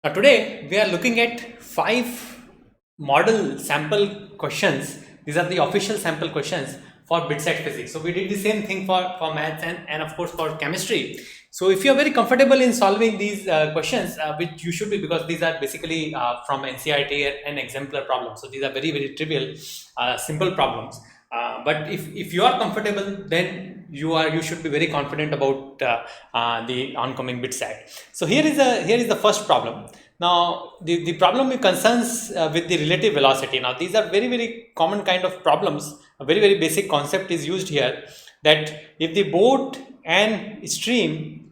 Now today we are looking at 5 model sample questions. These are the official sample questions for BITSAT physics. So we did the same thing for maths and of course for chemistry. So if you are very comfortable in solving these questions, which you should be, because these are basically from NCERT and exemplar problems. So these are very trivial, simple problems. But if you are comfortable, then you should be very confident about the oncoming BITSAT. So here is the first problem. Now the problem concerns with the relative velocity. Now these are very common kind of problems. A very basic concept is used here, that if the boat and stream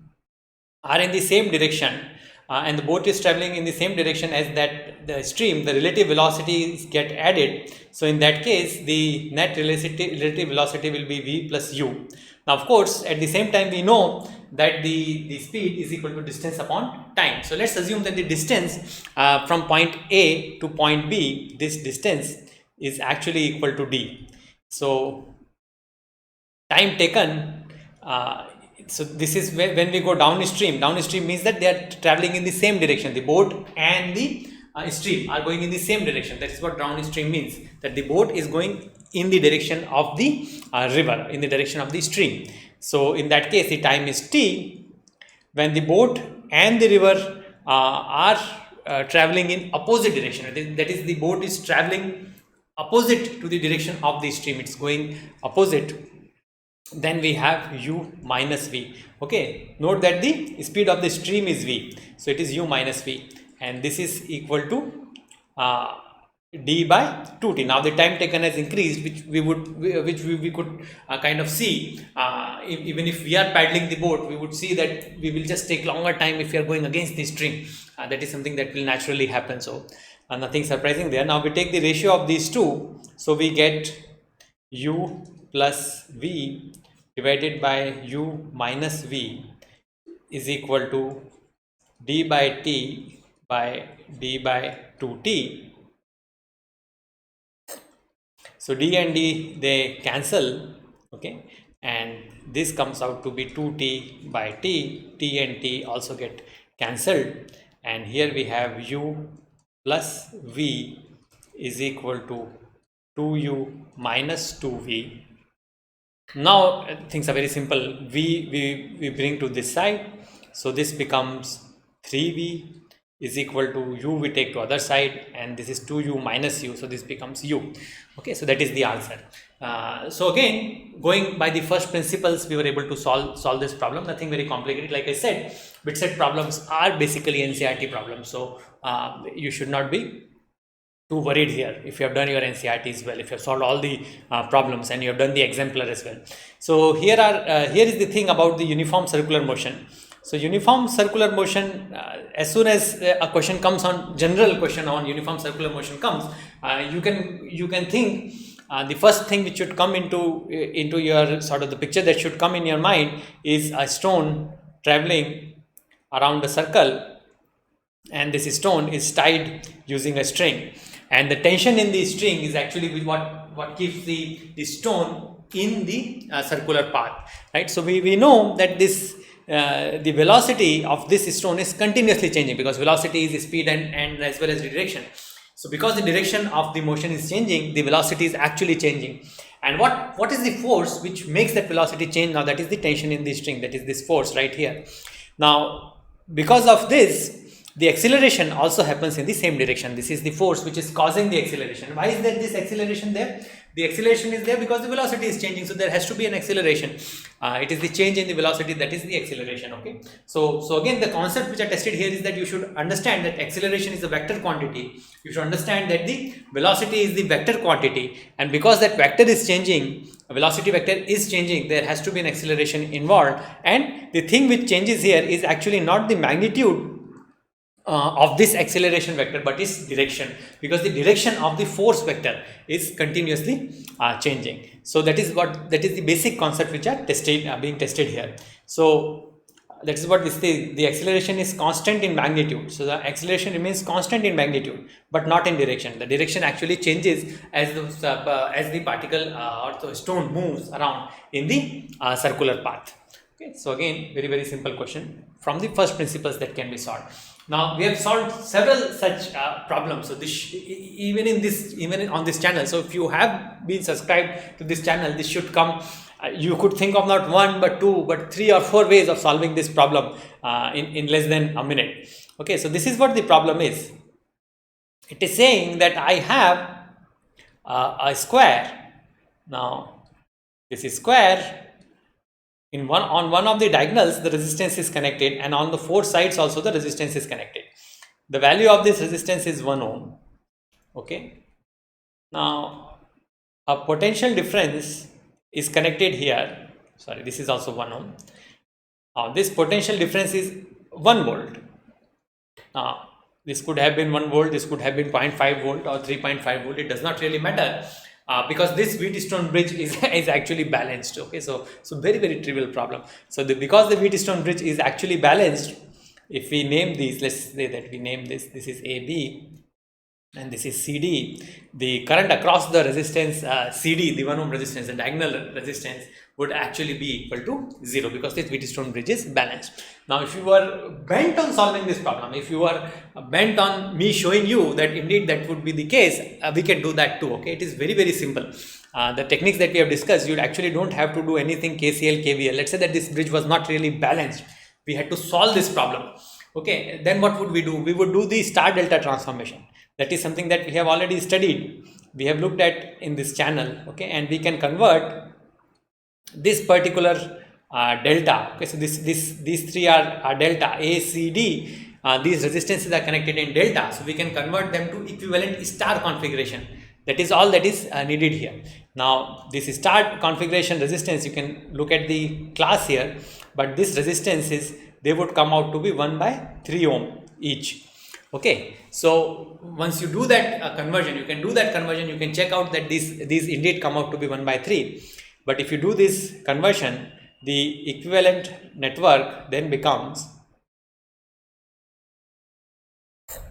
are in the same direction and the boat is traveling in the same direction as that the stream, the relative velocities get added. So in that case, the net relative velocity will be v plus u. Now of course, at the same time we know that the speed is equal to distance upon time. So let's assume that the distance from point A to point B, this distance is actually equal to d. So time taken, so this is when we go downstream. Downstream means that they are traveling in the same direction. The boat and the stream are going in the same direction. That is what downstream means, that the boat is going in the direction of the river, in the direction of the stream. So in that case, the time is t when the boat and the river are traveling in opposite direction. That is, the boat is traveling opposite to the direction of the stream. It's going opposite. Then we have u minus v. Okay, note that the speed of the stream is v, so it is u minus v, and this is equal to d by 2t. Now the time taken has increased, which we could kind of see. Even if we are paddling the boat, we would see that we will just take longer time if we are going against the stream. That is something that will naturally happen. So nothing surprising there. Now we take the ratio of these two, so we get u plus v divided by u minus v is equal to d by t by d by 2t. So d and d, they cancel, okay, and this comes out to be 2t by t. T and t also get cancelled, and here we have u plus v is equal to 2u minus 2v. Now things are very simple. We bring to this side, so this becomes 3v is equal to u, we take to other side, and this is 2u minus u, so this becomes u. Okay, so that is the answer. So again, going by the first principles, we were able to solve this problem. Nothing very complicated. Like I said, BITSAT problems are basically NCERT problems, so you should not be too worried here if you have done your NCERTs well, if you have solved all the problems and you have done the exemplar as well. So here is the thing about the uniform circular motion. So uniform circular motion, as soon as a question comes on, general question on uniform circular motion comes, you can think the first thing which should come into your sort of the picture that should come in your mind is a stone traveling around a circle, and this stone is tied using a string, and the tension in the string is actually what keeps the stone in the circular path, right? So we know that this the velocity of this stone is continuously changing, because velocity is speed and as well as direction. So because the direction of the motion is changing, the velocity is actually changing. And what is the force which makes that velocity change? Now that is the tension in the string, that is this force right here. Now because of this, the acceleration also happens in the same direction. This is the force which is causing the acceleration. Why is there this acceleration there? The acceleration is there because the velocity is changing, so there has to be an acceleration. It is the change in the velocity that is the acceleration. Okay, so again, the concept which I tested here is that you should understand that acceleration is a vector quantity. You should understand that the velocity is the vector quantity, and because that vector is changing, velocity vector is changing, there has to be an acceleration involved. And the thing which changes here is actually not the magnitude of this acceleration vector, but its direction, because the direction of the force vector is continuously changing. So that is the basic concept which are being tested here. So that is what the acceleration is constant in magnitude. So the acceleration remains constant in magnitude, but not in direction. The direction actually changes as the particle or the stone moves around in the circular path. Okay, so again, very simple question from the first principles that can be solved. Now we have solved several such problems. So this even on this channel. So if you have been subscribed to this channel, this should come. You could think of not one but two but three or four ways of solving this problem in less than a minute. Okay, so this is what the problem is. It is saying that I have a square. Now this is square. On one of the diagonals the resistance is connected, and on the four sides also the resistance is connected. The value of this resistance is 1 ohm. Okay, now a potential difference is connected here. Sorry, this is also 1 ohm. This potential difference is 1 volt. Now this could have been 1 volt, this could have been 0.5 volt or 3.5 volt. It does not really matter. Because this Wheatstone bridge is actually balanced. Okay, so very trivial problem. So because the Wheatstone bridge is actually balanced, if we name these, let's say that we name this is AB and this is CD, the current across the resistance CD, the 1 ohm resistance, the diagonal resistance, would actually be equal to 0 because this Wheatstone bridge is balanced. Now if you were bent on solving this problem, if you were bent on me showing you that indeed that would be the case, we can do that too. Okay, it is very simple. The techniques that we have discussed, you actually don't have to do anything KCL, KVL. Let's say that this bridge was not really balanced, we had to solve this problem. Okay, then what would we do? We would do the star delta transformation. That is something that we have already studied, we have looked at in this channel. Okay, and we can convert this particular delta. Okay, so these three are delta A, C, D. These resistances are connected in delta, so we can convert them to equivalent star configuration. That is all that is needed here. Now this star configuration resistance, you can look at the class here, but this resistance is, they would come out to be 1/3 ohm each. Okay, so once you do that conversion, you can check out that these indeed come out to be 1/3. But if you do this conversion, the equivalent network then becomes,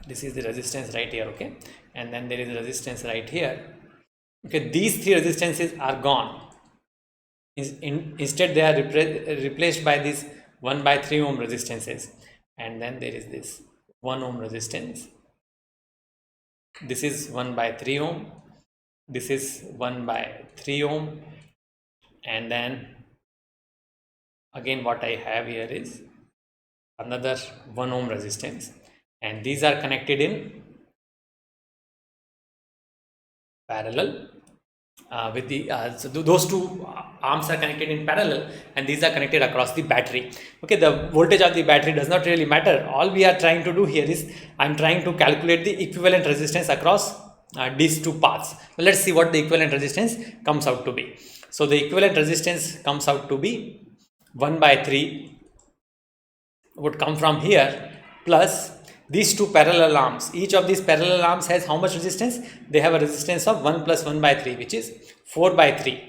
this is the resistance right here. Okay, and then there is a resistance right here. Okay, these three resistances are gone. Instead they are replaced by these 1/3 ohm resistances, and then there is this 1 ohm resistance. This is 1/3 ohm, this is 1/3 ohm, and then again what I have here is another 1 ohm resistance, and these are connected in parallel with the so those two arms are connected in parallel, and these are connected across the battery. Okay, the voltage of the battery does not really matter. All we are trying to do here is I'm trying to calculate the equivalent resistance across these two paths. So let's see what the equivalent resistance comes out to be. So the equivalent resistance comes out to be 1/3 would come from here, plus these two parallel arms. Each of these parallel arms has how much resistance? They have a resistance of 1 plus 1/3, which is 4/3.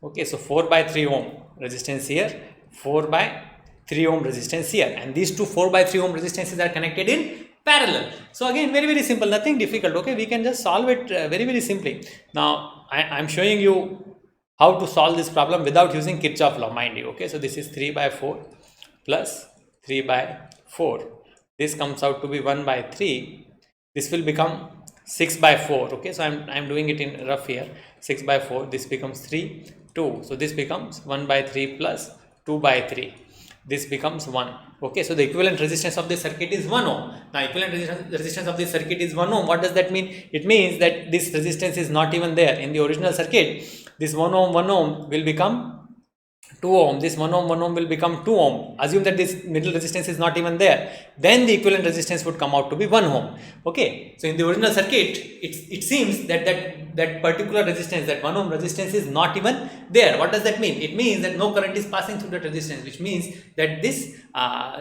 Okay, so 4/3 ohm resistance here, 4/3 ohm resistance here, and these two 4/3 ohm resistances are connected in parallel. So again, very simple, nothing difficult. Okay, we can just solve it very simply. Now I'm showing you how to solve this problem without using Kirchhoff law, mind you. Okay, so this is 3/4 plus 3/4. This comes out to be 1/3. This will become 6/4. Okay, so I'm doing it in rough here. 6/4. This becomes 3, 2. So this becomes 1/3 plus 2/3. This becomes 1. Okay, so the equivalent resistance of this circuit is 1 ohm. Now equivalent resistance of this circuit is 1 ohm. What does that mean? It means that this resistance is not even there in the original circuit. This 1 ohm will become 2 ohm. This 1 ohm will become 2 ohm. Assume that this middle resistance is not even there. Then the equivalent resistance would come out to be 1 ohm. Okay, so in the original circuit, it seems that particular resistance, that 1 ohm resistance, is not even there. What does that mean? It means that no current is passing through that resistance, which means that this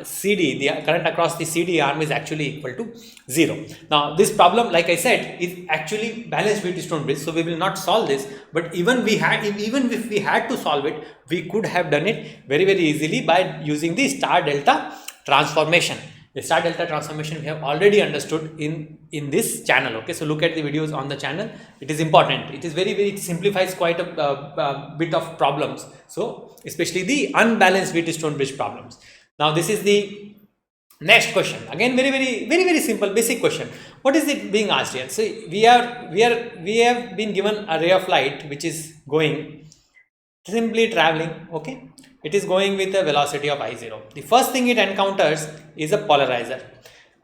CD, the current across the CD arm, is actually equal to 0. Now this problem, like I said, is actually balanced Wheatstone bridge, so we will not solve this. But even if we had to solve it, we could have done it very easily by using the star delta transformation. The star delta transformation we have already understood in this channel. Okay, so look at the videos on the channel. It is important. It is it simplifies quite a bit of problems. So especially the unbalanced Wheatstone bridge problems. Now this is the Next question, again very simple basic question. What is it being asked here? So we have been given a ray of light which is going simply traveling, okay. It is going with a velocity of I0. The first thing it encounters is a polarizer.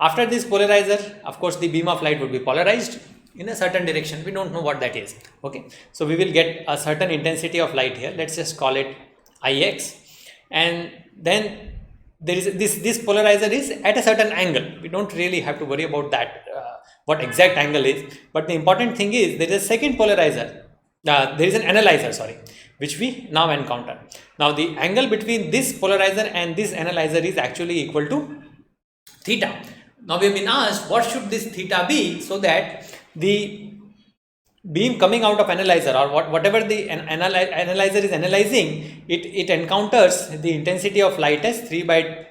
After this polarizer, of course, the beam of light would be polarized in a certain direction. We don't know what that is, okay. So we will get a certain intensity of light here. Let's just call it Ix, and then there is this polarizer is at a certain angle. We don't really have to worry about that, what exact angle is, but the important thing is there is a second polarizer, there is an analyzer, sorry, which we now encounter. Now the angle between this polarizer and this analyzer is actually equal to theta. Now we have been asked what should this theta be, so that the beam coming out of analyzer, or whatever the analyzer is analyzing, it encounters the intensity of light as 3 by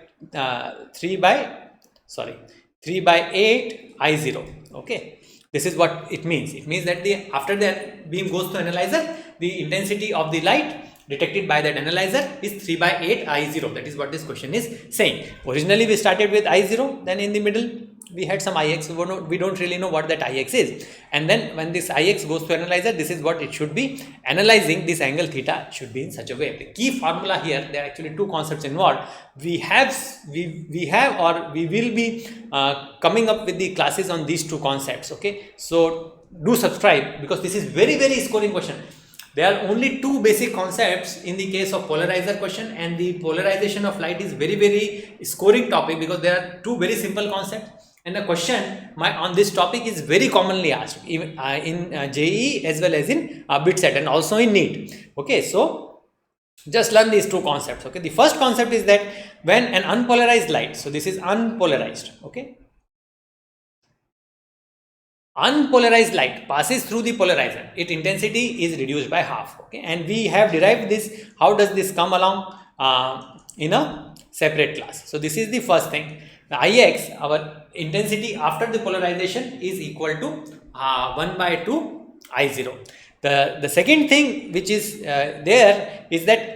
8 I0, okay. This is what it means. It means that after the beam goes to analyzer, the intensity of the light detected by that analyzer is 3 by 8 I0. That is what this question is saying. Originally we started with I0, then in the middle we had some Ix. We don't really know what that Ix is, and then when this Ix goes to analyzer, this is what it should be analyzing. This angle theta should be in such a way. The key formula here, there are actually two concepts involved. We will be coming up with the classes on these two concepts, okay. So do subscribe, because this is very scoring question. There are only two basic concepts in the case of polarizer question, and the polarization of light is very scoring topic, because there are two very simple concepts, and the question on this topic is very commonly asked, even in JEE as well as in BITSAT, and also in NEET, okay. So just learn these two concepts, okay. The first concept is that when an unpolarized light, so this is unpolarized, okay, unpolarized light passes through the polarizer, its intensity is reduced by half, okay. And we have derived this. How does this come along in a separate class? So this is the first thing. The Ix, our intensity after the polarization, is equal to 1 by 2 I0. The second thing which is there is that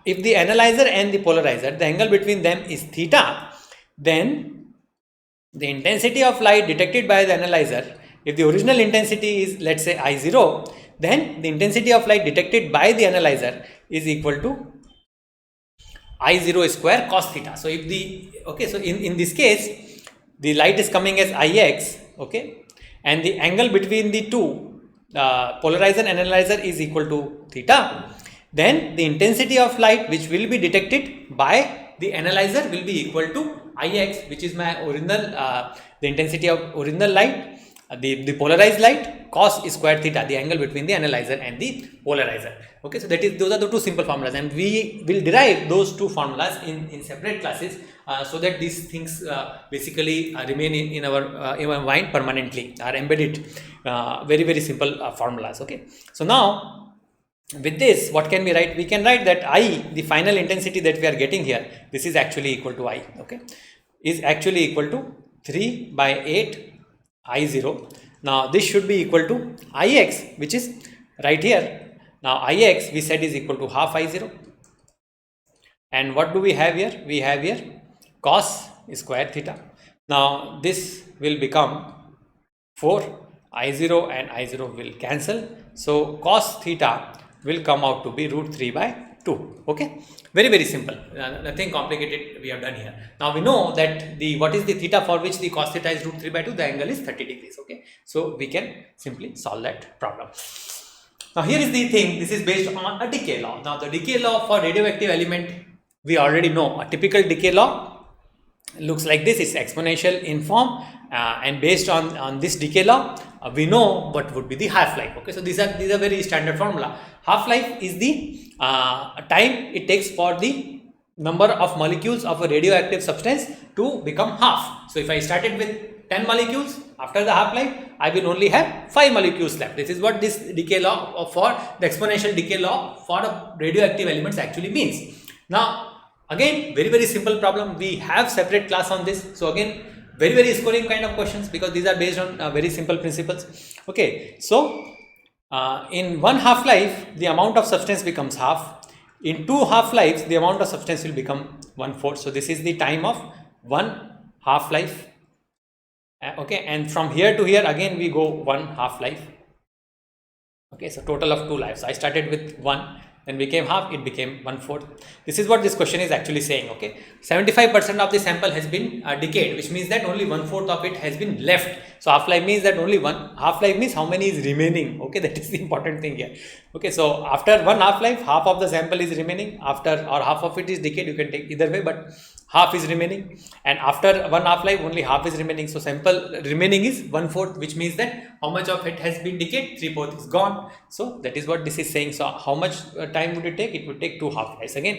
if the analyzer and the polarizer, the angle between them is theta, then the intensity of light detected by the analyzer, if the original intensity is, let's say, I0, then the intensity of light detected by the analyzer is equal to I0 square cos theta. So if so in this case, the light is coming as Ix, okay, and the angle between the two, polarizer and analyzer, is equal to theta, then the intensity of light which will be detected by the analyzer will be equal to Ix, which is my original, the intensity of original light, the polarized light, cos square theta, the angle between the analyzer and the polarizer, okay. So those are the two simple formulas, and we will derive those two formulas in separate classes, so that these things basically remain in our mind permanently, are embedded, very simple formulas, okay. So now with this, what can we write? We can write that I, the final intensity that we are getting here, this is actually equal to I, okay, is actually equal to 3 by 8 I0. Now this should be equal to Ix, which is right here. Now Ix, we said, is equal to half I0, and what do we have here? We have here cos square theta. Now this will become 4 I0, and I0 will cancel, so cos theta will come out to be root 3 by 2, okay. Very simple, nothing complicated we have done here. Now we know that what is the theta for which the cos theta is root 3 by 2, the angle is 30 degrees, okay. So we can simply solve that problem. Now here is the thing, this is based on a decay law. Now the decay law for radioactive element, we already know. A typical decay law looks like this, it's exponential in form, and based on this decay law, we know what would be the half-life, okay. So these are very standard formula. Half-life is the time it takes for the number of molecules of a radioactive substance to become half. So if I started with 10 molecules, after the half-life, I will only have 5 molecules left. This is what this decay law for the exponential decay law for radioactive elements actually means. Now again, very simple problem. We have separate class on this. So again, very scoring kind of questions, because these are based on very simple principles, okay. So in one half-life, the amount of substance becomes half. In two half-lives, the amount of substance will become 1/4. So this is the time of one half-life. Okay, and from here to here again we go 1 half-life. Okay, so total of 2 lives. I started with 1, then became half, it became 1/4. This is what this question is actually saying. Okay, 75% of the sample has been decayed, which means that only 1/4 of it has been left. So half-life means that only 1 half-life means how many is remaining. Okay, that is the important thing here. Okay, so after 1 half-life, half of the sample is remaining. After, or half of it is decayed, you can take either way, but half is remaining, and after 1 half-life only half is remaining. So sample remaining is 1/4, which means that how much of it has been decayed? 3/4 is gone. So that is what this is saying. So how much time would it take? It would take 2 half-lives. Again,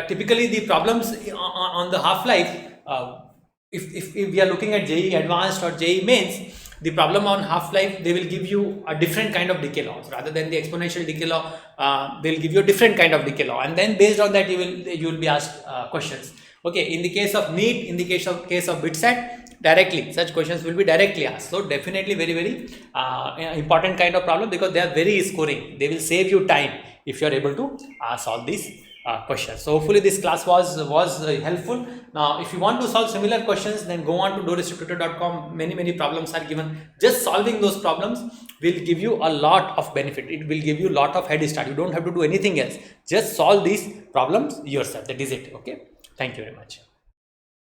typically the problems on the half-life, if we are looking at JEE Advanced or JEE Mains, the problem on half-life, they will give you a different kind of decay laws rather than the exponential decay law. They will give you a different kind of decay law, and then based on that you will be asked questions. Okay, in the case of NEET, in the case of BITSAT, directly such questions will be directly asked. So definitely very important kind of problem, because they are very scoring. They will save you time if you are able to solve these questions. So hopefully this class was helpful. Now if you want to solve similar questions, then go on to doorsteptutor.com. Many problems are given. Just solving those problems will give you a lot of benefit. It will give you a lot of head start. You don't have to do anything else. Just solve these problems yourself. That is it. Okay, thank you very much.